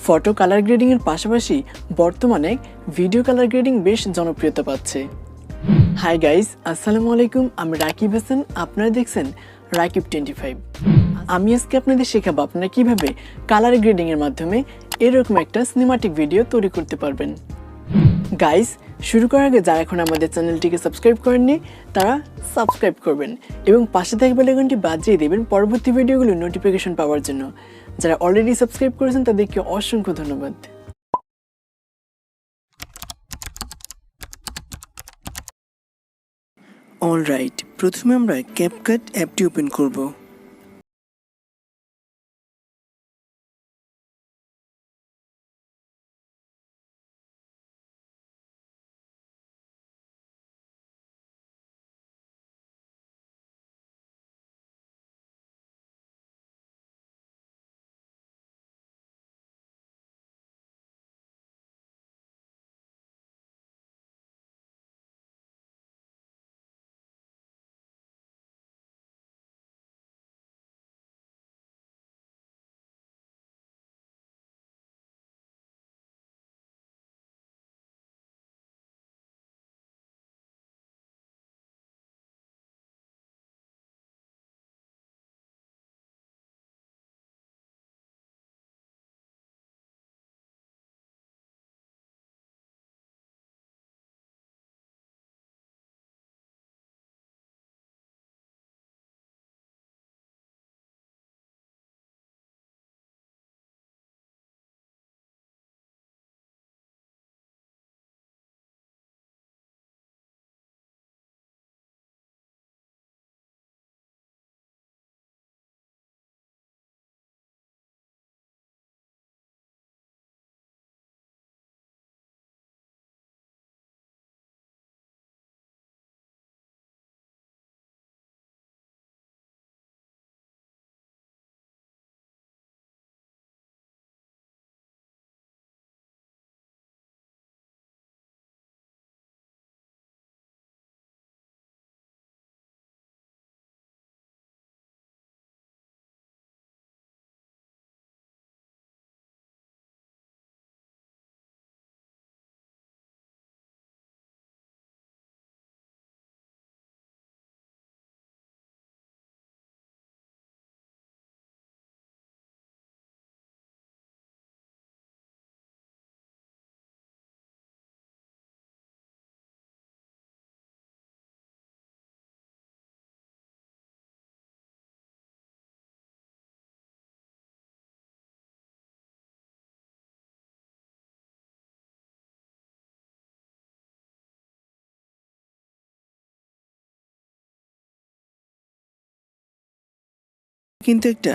Photo colour গ্রেডিংয়ের পাশাপাশি বর্তমানে video colour grading বেশ জনপ্রিয়তা পাচ্ছে। হাই গাইস, আসসালামু আলাইকুম। আমি রাকিব হাসান, আপনারা দেখছেন রাকিব25। আমি আজকে আপনাদের শেখাবো আপনারা কিভাবে কালার গ্রেডিংয়ের মাধ্যমে এরকম একটা সিনেমাটিক ভিডিও তৈরি করতে পারবেন। গাইস, শুরু করার আগে যারা এখন আমাদের চ্যানেলটিকে সাবস্ক্রাইব করেননি তারা সাবস্ক্রাইব করবেন এবং পাশে থাকা বেল আইকনটি বাজিয়ে দেবেন পরবর্তী ভিডিওগুলোর নোটিফিকেশন পাওয়ার জন্য। যারা অলরেডি সাবস্ক্রাইব করেছেন তাদেরকে অসংখ্য ধন্যবাদ। অলরাইট, প্রথমে আমরা ক্যাপকাট অ্যাপটি ওপেন করব। কিন্তু একটা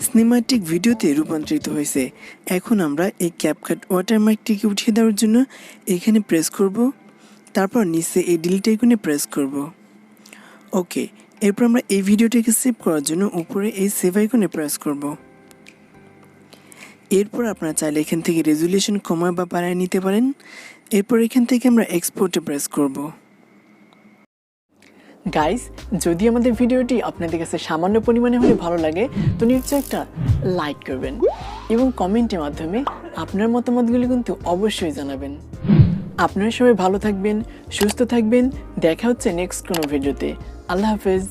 সিনেমাটিক ভিডিওতে রূপান্তরিত হয়েছে। এখন আমরা এই ক্যাপকাট ওয়াটারমার্কটিকে উঠিয়ে দেওয়ার জন্য এখানে প্রেস করব, তারপর নিচে এই ডিলিট আইকনে প্রেস করব। ওকে, এরপর আমরা এই ভিডিওটাকে সেভ করার জন্য উপরে এই সেভ আইকনে প্রেস করব। এরপর আপনারা চাইলে এখান থেকে রেজুলেশন কমায় বা বাড়ায় নিতে পারেন। এরপর এখান থেকে আমরা এক্সপোর্টে প্রেস করব। গাইস, যদি আমাদের ভিডিওটি আপনাদের কাছে সামান্য পরিমাণে হলে ভালো লাগে তো নিশ্চয়ই একটা লাইক করবেন এবং কমেন্টের মাধ্যমে আপনার মতামতগুলি কিন্তু অবশ্যই জানাবেন। আপনারা সবাই ভালো থাকবেন, সুস্থ থাকবেন। দেখা হচ্ছে নেক্সট কোনো ভিডিওতে। আল্লাহ হাফেজ।